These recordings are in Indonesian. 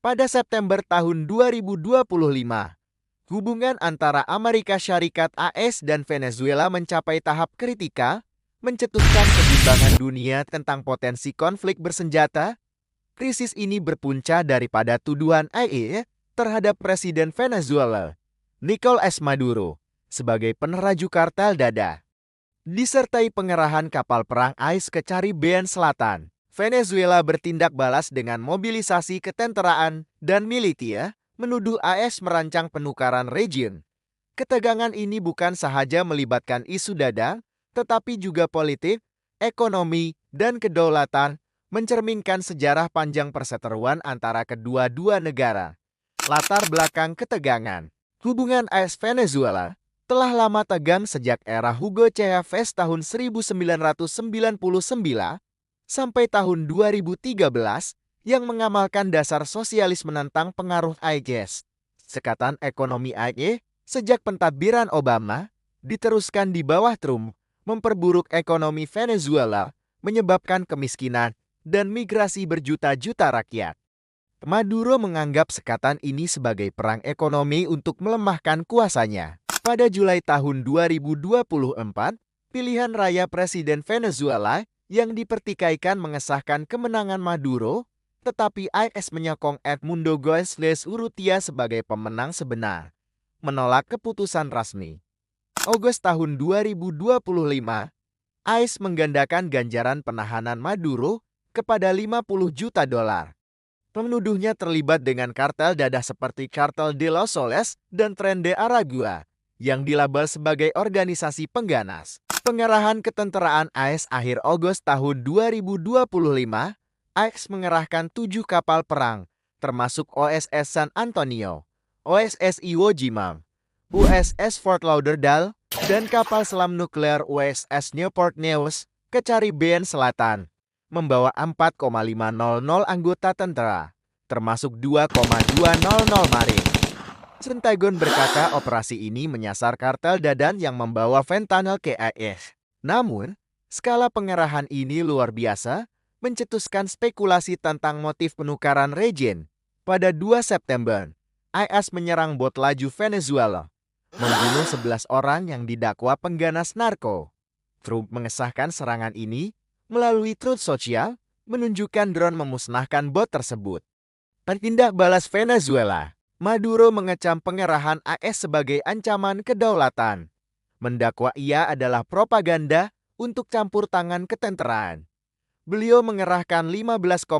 Pada September tahun 2025, hubungan antara Amerika Syarikat (AS) dan Venezuela mencapai tahap kritikal, mencetuskan kebimbangan dunia tentang potensi konflik bersenjata. Krisis ini berpunca daripada tuduhan IE terhadap Presiden Venezuela, Nicolás Maduro, sebagai peneraju kartel dada. Disertai pengerahan kapal perang AS ke Caribbean Selatan, Venezuela bertindak balas dengan mobilisasi ketenteraan dan militer, menuduh AS merancang penukaran rejim. Ketegangan ini bukan sahaja melibatkan isu dada, tetapi juga politik, ekonomi, dan kedaulatan, mencerminkan sejarah panjang perseteruan antara kedua-dua negara. Latar belakang ketegangan. Hubungan AS-Venezuela telah lama tegang sejak era Hugo Chávez tahun 1999 sampai tahun 2013 yang mengamalkan dasar sosialis menentang pengaruh IS. Sekatan ekonomi IE sejak pentadbiran Obama diteruskan di bawah Trump, memperburuk ekonomi Venezuela, menyebabkan kemiskinan dan migrasi berjuta-juta rakyat. Maduro menganggap sekatan ini sebagai perang ekonomi untuk melemahkan kuasanya. Pada Juli tahun 2024, pilihan raya Presiden Venezuela yang dipertikaikan mengesahkan kemenangan Maduro, tetapi IS menyokong Edmundo Goizueta Urrutia sebagai pemenang sebenar, menolak keputusan resmi. Agustus tahun 2025, IS menggandakan ganjaran penahanan Maduro kepada $50 juta. Menuduhnya terlibat dengan kartel dadah seperti Cartel de los Soles dan Tren de Aragua, yang dilabel sebagai organisasi pengganas. Pengerahan ketenteraan AS akhir Agustus tahun 2025, AS mengerahkan 7 kapal perang, termasuk OSS San Antonio, OSS Iwo Jima, USS Fort Lauderdale, dan kapal selam nuklear USS Newport News ke Caribbean Selatan, membawa 4,500 anggota tentara, termasuk 2,200 marin. Pentagon berkata operasi ini menyasar kartel dadan yang membawa fentanyl ke IS. Namun, skala pengerahan ini luar biasa, mencetuskan spekulasi tentang motif penukaran rejim. Pada 2 September, IS menyerang bot laju Venezuela, membunuh 11 orang yang didakwa pengganas narko. Trump mengesahkan serangan ini melalui Truth Social, menunjukkan drone memusnahkan bot tersebut. Tindak balas Venezuela. Maduro mengecam pengerahan AS sebagai ancaman kedaulatan. Mendakwa ia adalah propaganda untuk campur tangan ketenteraan. Beliau mengerahkan 15,000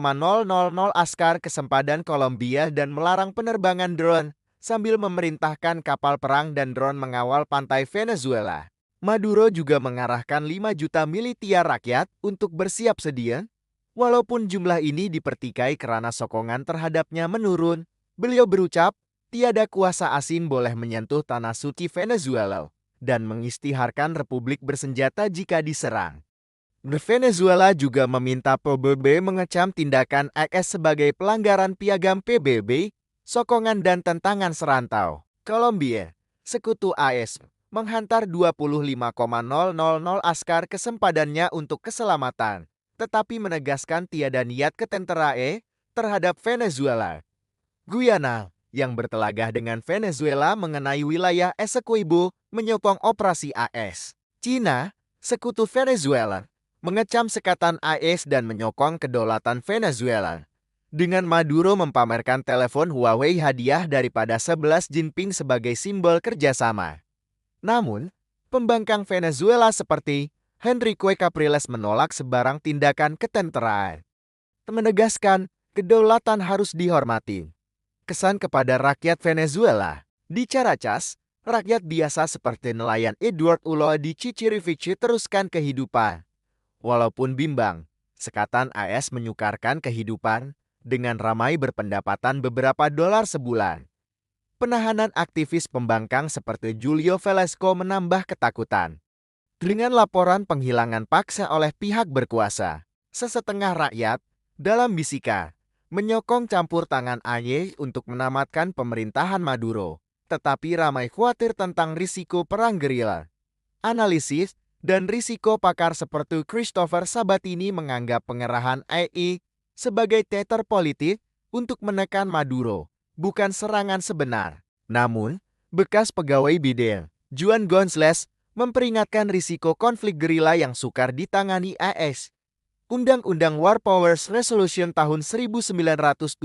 askar ke sempadan Kolombia dan melarang penerbangan drone sambil memerintahkan kapal perang dan drone mengawal pantai Venezuela. Maduro juga mengarahkan 5 juta militia rakyat untuk bersiap sedia. Walaupun jumlah ini dipertikai karena sokongan terhadapnya menurun, beliau berucap, tiada kuasa asing boleh menyentuh tanah suci Venezuela dan mengisytiharkan republik bersenjata jika diserang. Venezuela juga meminta PBB mengecam tindakan AS sebagai pelanggaran piagam PBB, sokongan dan tentangan serantau. Kolombia, sekutu AS, menghantar 25,000 askar ke sempadannya untuk keselamatan, tetapi menegaskan tiada niat ketenteraan terhadap Venezuela. Guyana, yang bertelagah dengan Venezuela mengenai wilayah Essequibo, menyokong operasi AS. Cina, sekutu Venezuela, mengecam sekatan AS dan menyokong kedaulatan Venezuela. Dengan Maduro mempamerkan telepon Huawei hadiah daripada 11 Jinping sebagai simbol kerjasama. Namun, pembangkang Venezuela seperti Henrique Capriles menolak sebarang tindakan ketenteraan. Menegaskan, kedaulatan harus dihormati. Kesan kepada rakyat Venezuela. Di Caracas, rakyat biasa seperti nelayan Edward Ulo di Chichirivici teruskan kehidupan. Walaupun bimbang, sekatan AS menyukarkan kehidupan dengan ramai berpendapatan beberapa dolar sebulan. Penahanan aktivis pembangkang seperti Julio Velasco menambah ketakutan. Dengan laporan penghilangan paksa oleh pihak berkuasa, sesetengah rakyat, dalam bisikan, menyokong campur tangan AY untuk menamatkan pemerintahan Maduro, tetapi ramai khawatir tentang risiko perang gerila. Analisis dan risiko pakar seperti Christopher Sabatini menganggap pengerahan AI sebagai teater politik untuk menekan Maduro, bukan serangan sebenar. Namun, bekas pegawai Biden, Juan Gonzalez, memperingatkan risiko konflik gerila yang sukar ditangani AS. Undang-Undang War Powers Resolution tahun 1973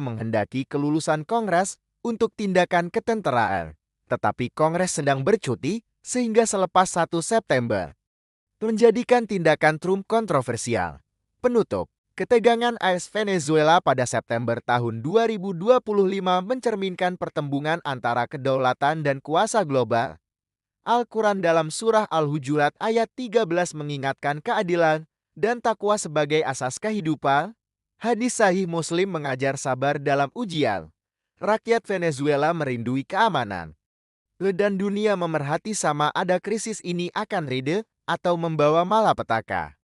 menghendaki kelulusan Kongres untuk tindakan ketenteraan. Tetapi Kongres sedang bercuti sehingga selepas 1 September. Menjadikan tindakan Trump kontroversial. Penutup, ketegangan AS Venezuela pada September tahun 2025 mencerminkan pertembungan antara kedaulatan dan kuasa global. Al-Quran dalam surah Al-Hujurat ayat 13 mengingatkan keadilan dan takwa sebagai asas kehidupan. Hadis Sahih Muslim mengajar sabar dalam ujian. Rakyat Venezuela merindui keamanan. Dan dunia memerhati sama ada krisis ini akan reda atau membawa malapetaka.